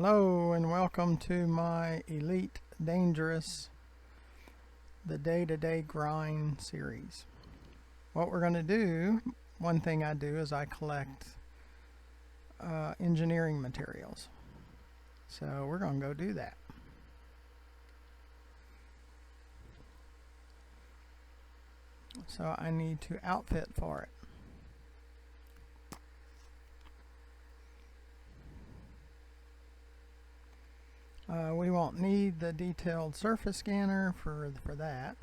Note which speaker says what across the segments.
Speaker 1: Hello and welcome to my Elite Dangerous the Day-to-Day Grind series. What we're going to do, one thing I do is I collect engineering materials. So we're going to go do that. So I need to outfit for it. We won't need the detailed surface scanner for that.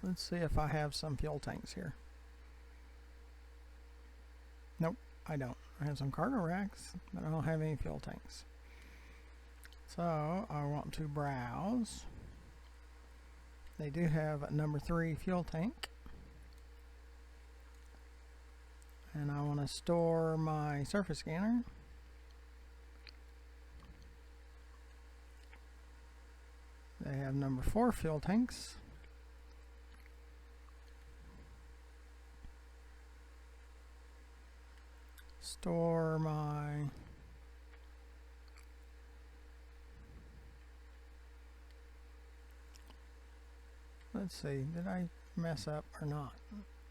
Speaker 1: Let's see if I have some fuel tanks here. Nope, I don't. I have some cargo racks, but I don't have any fuel tanks. So I want to browse. They do have a number 3 fuel tank. And I want to store my surface scanner. They have number 4 fuel tanks. Store my let's see, did I mess up or not?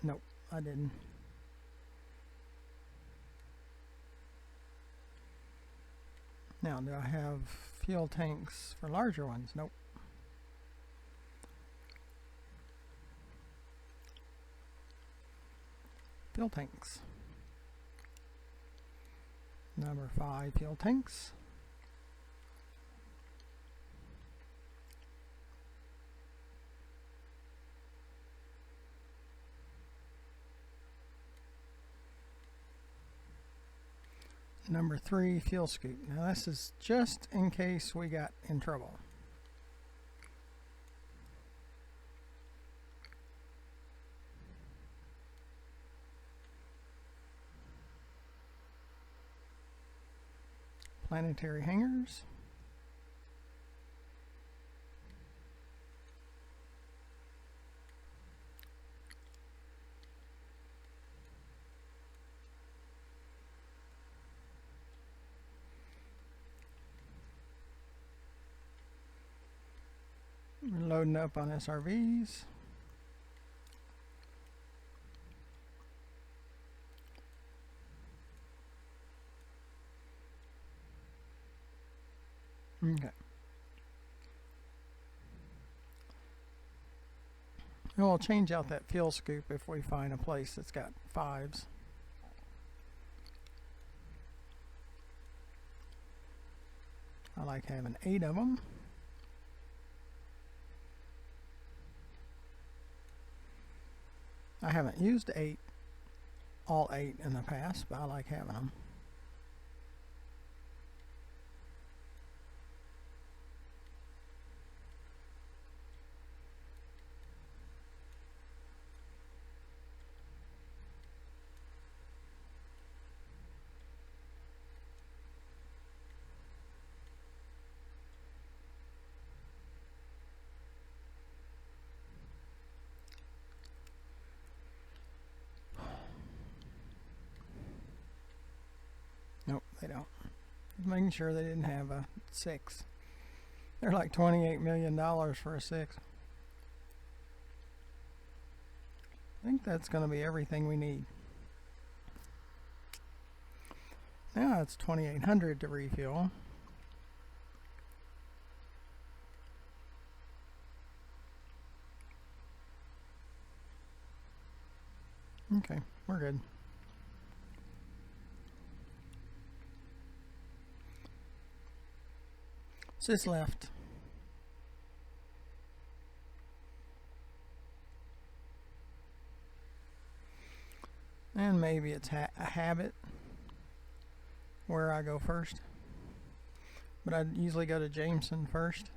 Speaker 1: Nope, I didn't. Now, do I have fuel tanks for larger ones? Nope. Fuel tanks. Number 5 fuel tanks. Number 3 fuel scoop. Now this is just in case we got in trouble. Planetary hangers. We're loading up on SRVs. Okay. And we'll change out that fuel scoop if we find a place that's got 5s. I like having 8 of them. I haven't used all 8 in the past, but I like having them. Nope, they don't. Just making sure they didn't have a 6. They're like $28 million for a 6. I think that's going to be everything we need. Now it's $2,800 to refuel. Okay, we're good. Sis left. And maybe it's a habit where I go first. But I usually go to Jameson first.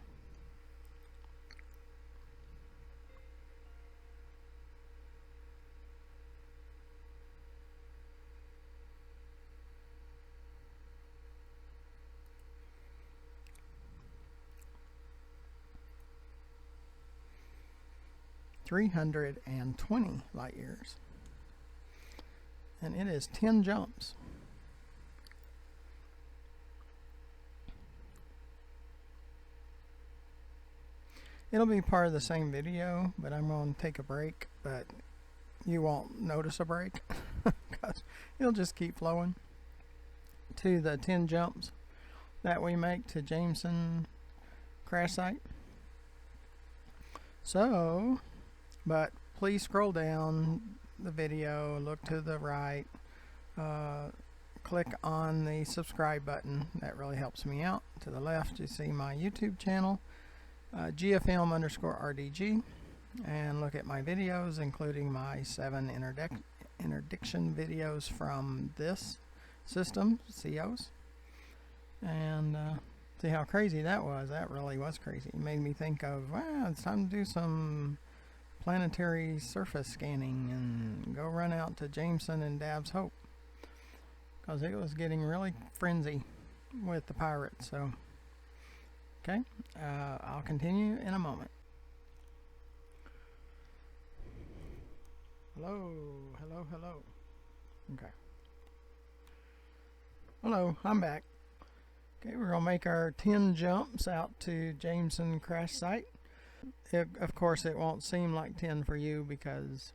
Speaker 1: $320 light years. And it is 10 jumps. It'll be part of the same video, but I'm going to take a break, but you won't notice a break because it'll just keep flowing to the 10 jumps that we make to Jameson crash site. So, but please scroll down the video, look to the right, click on the subscribe button. That really helps me out. To the left, you see my YouTube channel, GFM_RDG, and look at my videos, including my 7 interdiction videos from this system, COs, and see how crazy that was. That really was crazy. It made me think of, well, it's time to do some planetary surface scanning and go run out to Jameson and Dab's Hope, because it was getting really frenzy with the pirates. So okay, I'll continue in a moment. Hello. Okay. Hello, I'm back. Okay, we're going to make our 10 jumps out to Jameson crash site. Of course, it won't seem like 10 for you because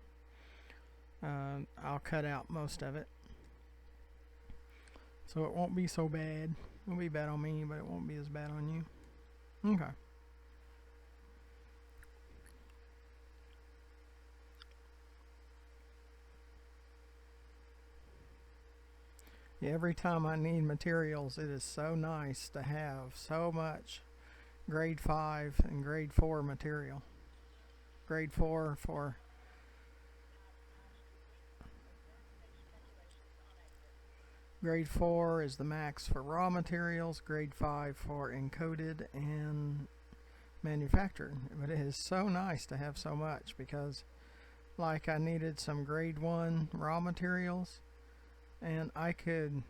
Speaker 1: I'll cut out most of it. So it won't be so bad. It'll be bad on me, but it won't be as bad on you. Okay. Yeah, every time I need materials, it is so nice to have so much grade 5 and grade 4 material. Grade 4 for grade 4 is the max for raw materials, grade 5 for encoded and manufactured. But it is so nice to have so much, because like I needed some grade 1 raw materials, and I could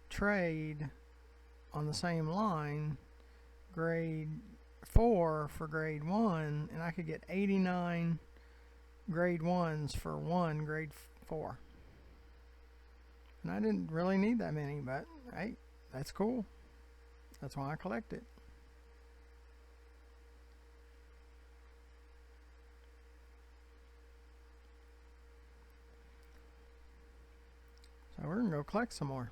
Speaker 1: trade on the same line grade 4 for grade 1, and I could get 89 grade 1s for 1 grade 4. And I didn't really need that many, but hey, that's cool. That's why I collect it. So we're going to go collect some more.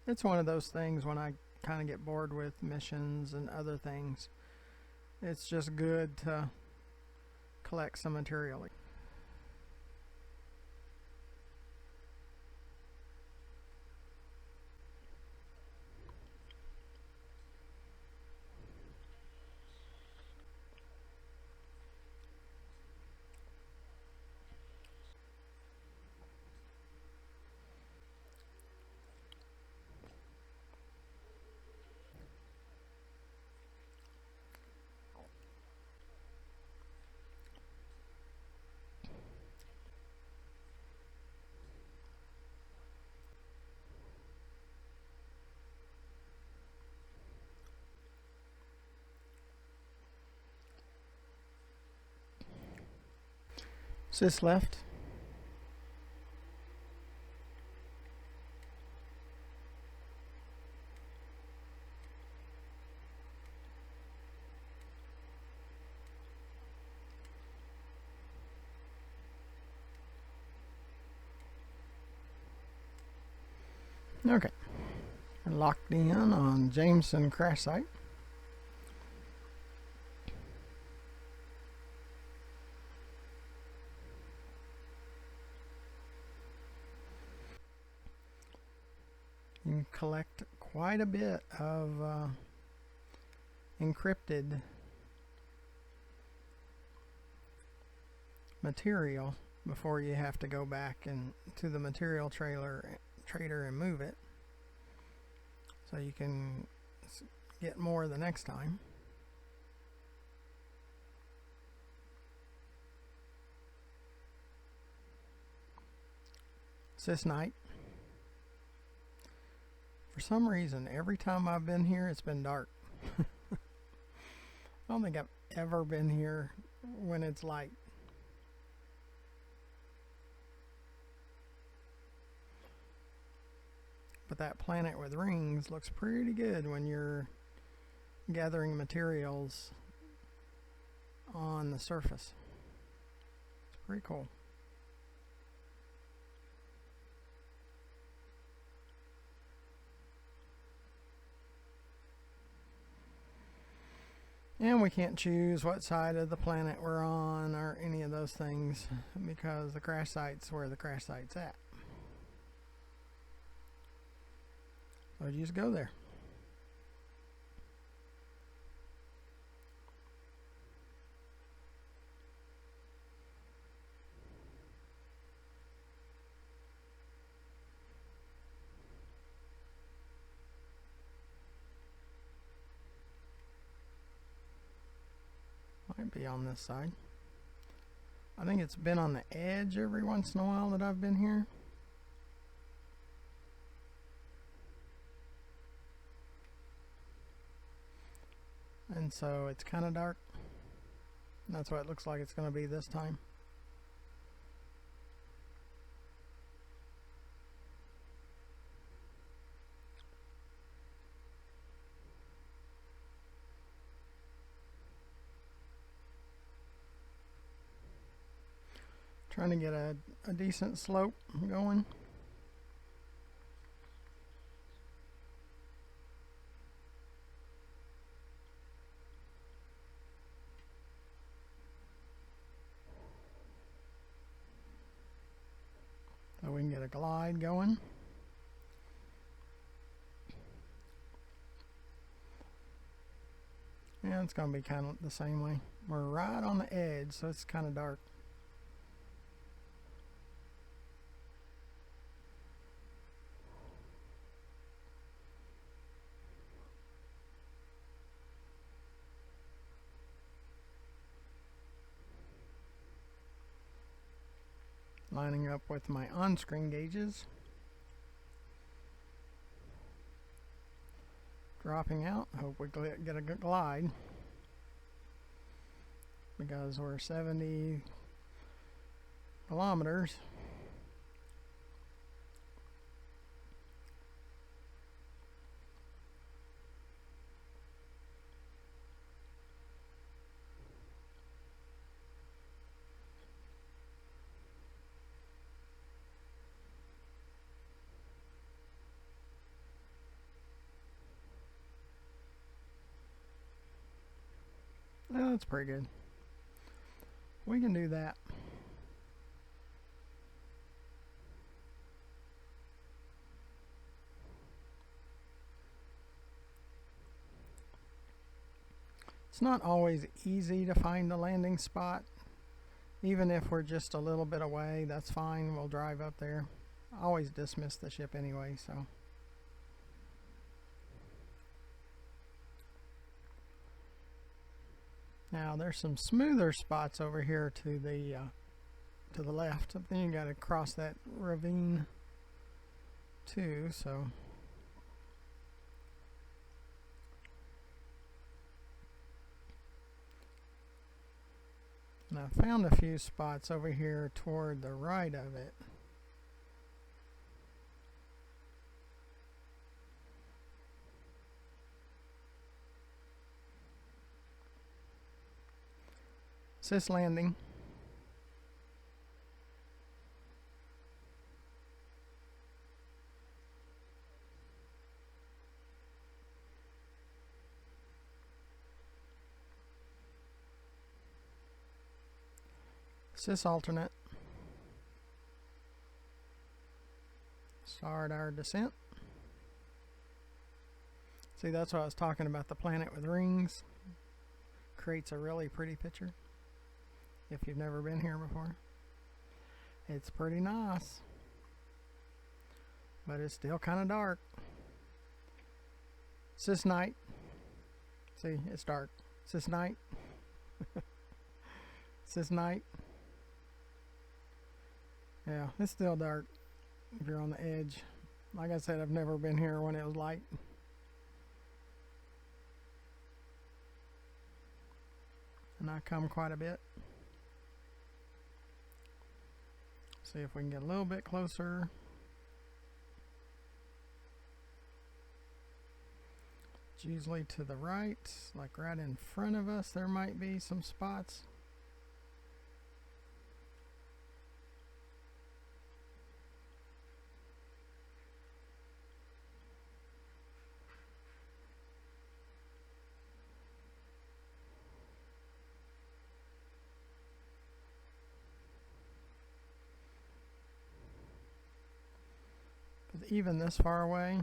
Speaker 1: It's one of those things when I kind of get bored with missions and other things. It's just good to collect some material. Sis left. Okay. We're locked in on Jameson crash site. You can collect quite a bit of encrypted material before you have to go back and to the material trader and move it, so you can get more the next time. It's this night. For some reason, every time I've been here, it's been dark. I don't think I've ever been here when it's light. But that planet with rings looks pretty good when you're gathering materials on the surface. It's pretty cool. And we can't choose what side of the planet we're on or any of those things because the crash site's where the crash site's at. So you just go there. Might be on this side. I think it's been on the edge every once in a while that I've been here. And so it's kind of dark. That's what it looks like it's going to be this time. Trying to get a decent slope going. So we can get a glide going. Yeah, it's going to be kind of the same way. We're right on the edge, so it's kind of dark. Lining up with my on-screen gauges. Dropping out. Hope we get a good glide because we're 70 kilometers. Oh, that's pretty good. We can do that. It's not always easy to find the landing spot. Even if we're just a little bit away, that's fine. We'll drive up there. I always dismiss the ship anyway, so. Now there's some smoother spots over here to the left. Then you got to cross that ravine too. So and I found a few spots over here toward the right of it. Sis landing. Sis alternate. Start our descent. See, that's what I was talking about, the planet with rings. Creates a really pretty picture. If you've never been here before, it's pretty nice, but it's still kind of dark. It's this night. See, it's dark. It's this night. It's this night. Yeah, it's still dark if you're on the edge. Like I said, I've never been here when it was light. And I come quite a bit. See if we can get a little bit closer. usually to the right, like right in front of us there might be some spots. But even this far away,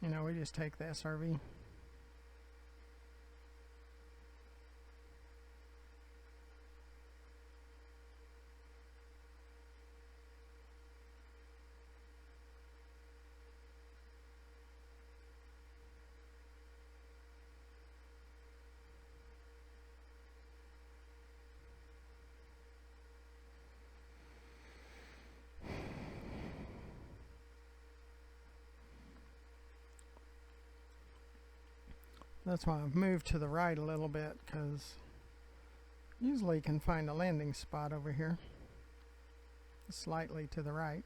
Speaker 1: you know, we just take the SRV. That's why I've moved to the right a little bit, because usually you can find a landing spot over here, slightly to the right.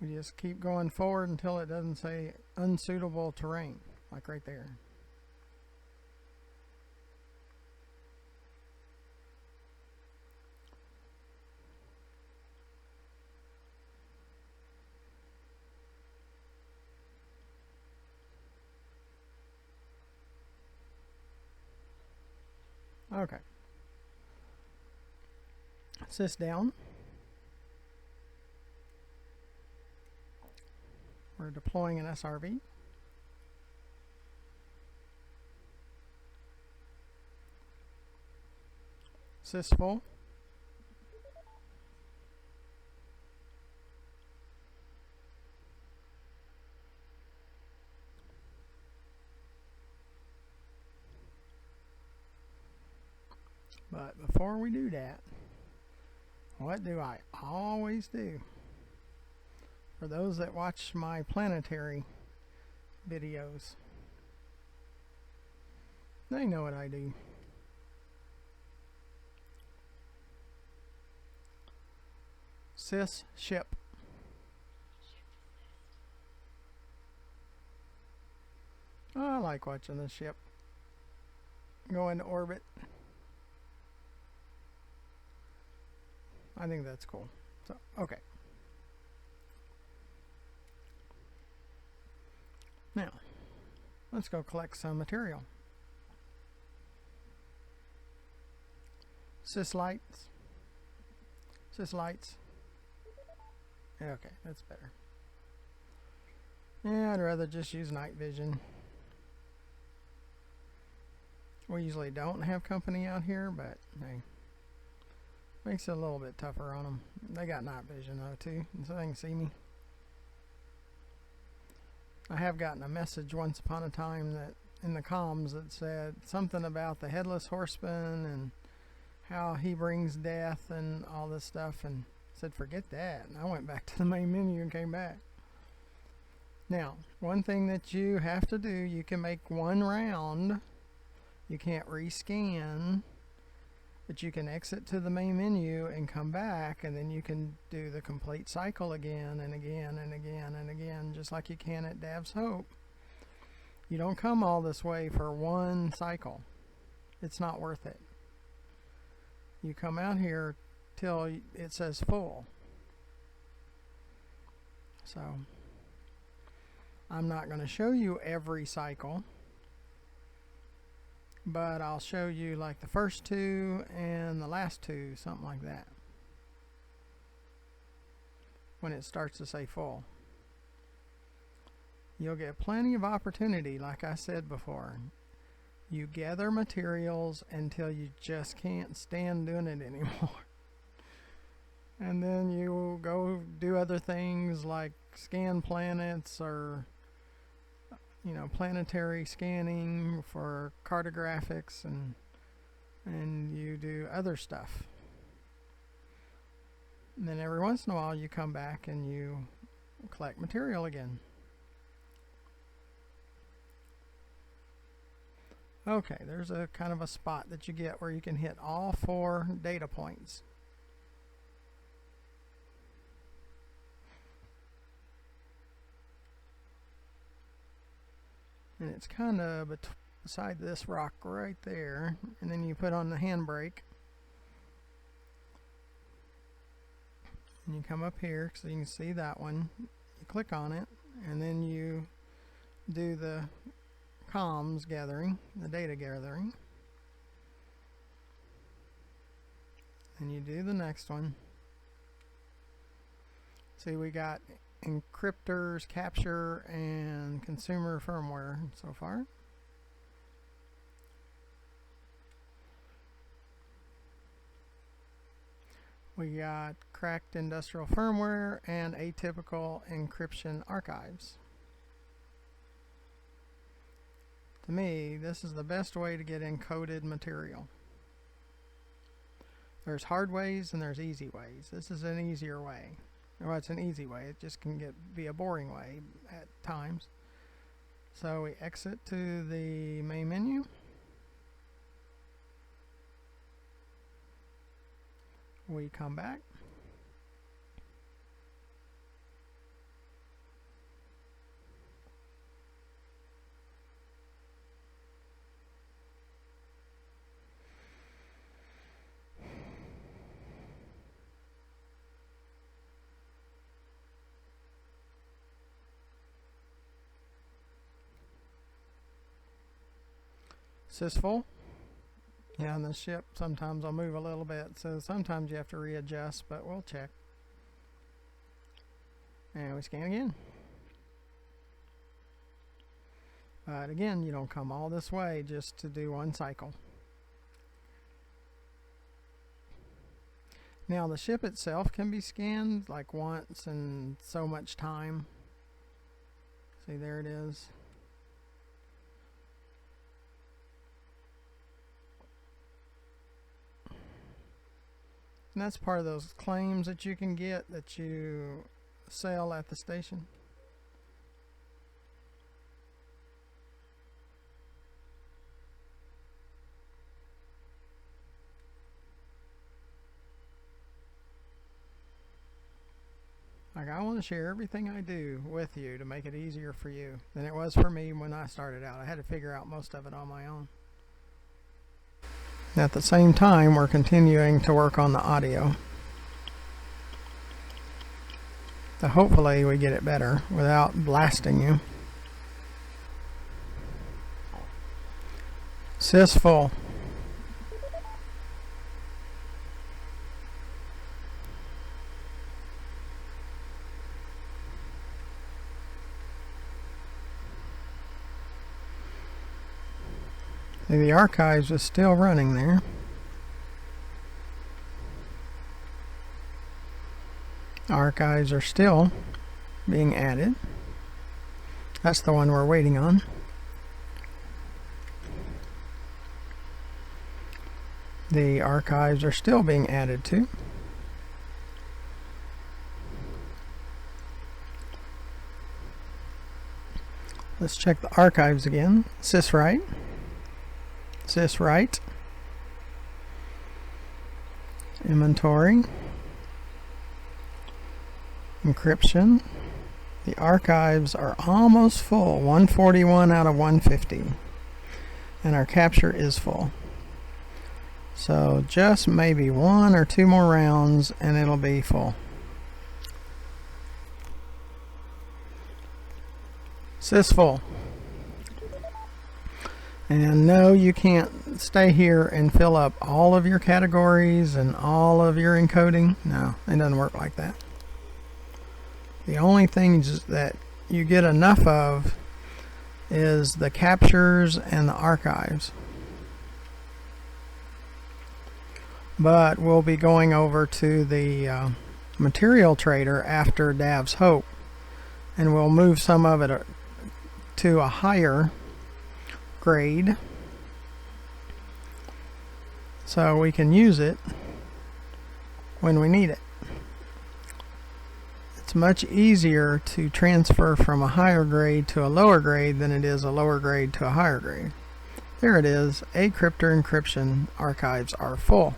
Speaker 1: We just keep going forward until it doesn't say unsuitable terrain, like right there. Okay. Sys down. We're deploying an SRV. Sys full. But before we do that, what do I always do? For those that watch my planetary videos, they know what I do. Sys ship. Oh, I like watching the ship go into orbit. I think that's cool. So, okay. Now, let's go collect some material. Sys lights. Sys lights. Okay, that's better. Yeah, I'd rather just use night vision. We usually don't have company out here, but hey, makes it a little bit tougher on them. They got night vision though too, so they can see me. I have gotten a message once upon a time that in the comms that said something about the headless horseman and how he brings death and all this stuff, and said forget that, and I went back to the main menu and came back. Now, one thing that you have to do, you can make one round, you can't rescan, but you can exit to the main menu and come back, and then you can do the complete cycle again and again and again and again, just like you can at Dav's Hope. You don't come all this way for one cycle. It's not worth it. You come out here till it says full. So I'm not going to show you every cycle, but I'll show you like the first two and the last two, something like that, when it starts to say full. You'll get plenty of opportunity, like I said before. You gather materials until you just can't stand doing it anymore. And then you go do other things like scan planets, or planetary scanning for cartographics, and you do other stuff. And then every once in a while you come back and you collect material again. Okay, there's a kind of a spot that you get where you can hit all 4 data points. And it's kind of beside this rock right there, and then you put on the handbrake and you come up here so you can see that one. You click on it and then you do the comms gathering, the data gathering, and you do the next one. See, we got encryptors, capture, and consumer firmware so far. We got cracked industrial firmware and atypical encryption archives. To me, this is the best way to get encoded material. There's hard ways and there's easy ways. This is an easier way. Well, it's an easy way. It just can be a boring way at times. So we exit to the main menu. We come back. Sysful. Yeah, on the ship sometimes I'll move a little bit, so sometimes you have to readjust, but we'll check. And we scan again. But again, you don't come all this way just to do one cycle. Now the ship itself can be scanned like once in so much time. See, there it is. And that's part of those claims that you can get that you sell at the station. Like, I want to share everything I do with you to make it easier for you than it was for me when I started out. I had to figure out most of it on my own. At the same time, we're continuing to work on the audio. So hopefully we get it better without blasting you. Sysful. The archives is still running there. Archives are still being added. That's the one we're waiting on. The archives are still being added to. Let's check the archives again. Syswrite. Syswrite, inventory, encryption. The archives are almost full, 141 out of 150, and our capture is full. So just maybe 1 or 2 more rounds and it'll be full. Sysful. And no, you can't stay here and fill up all of your categories and all of your encoding. No, it doesn't work like that. The only things that you get enough of is the captures and the archives. But we'll be going over to the material trader after Dav's Hope, and we'll move some of it to a higher grade so we can use it when we need it. It's much easier to transfer from a higher grade to a lower grade than it is a lower grade to a higher grade. There it is. Acryptor encryption archives are full.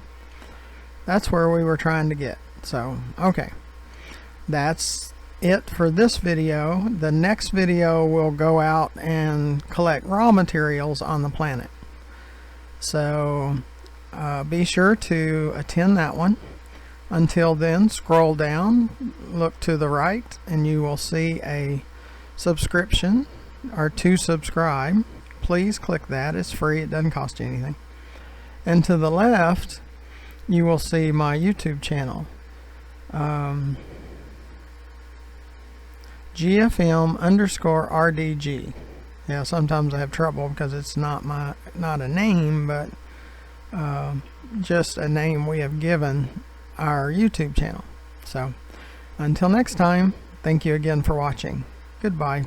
Speaker 1: That's where we were trying to get. So, okay. That's it for this video. The next video will go out and collect raw materials on the planet. So be sure to attend that one. Until then, scroll down, look to the right, and you will see a subscription or to subscribe. Please click that. It's free. It doesn't cost you anything. And to the left, you will see my YouTube channel. GFM_RDG. Yeah, sometimes I have trouble because it's not a name, but just a name we have given our YouTube channel. So until next time, thank you again for watching. Goodbye.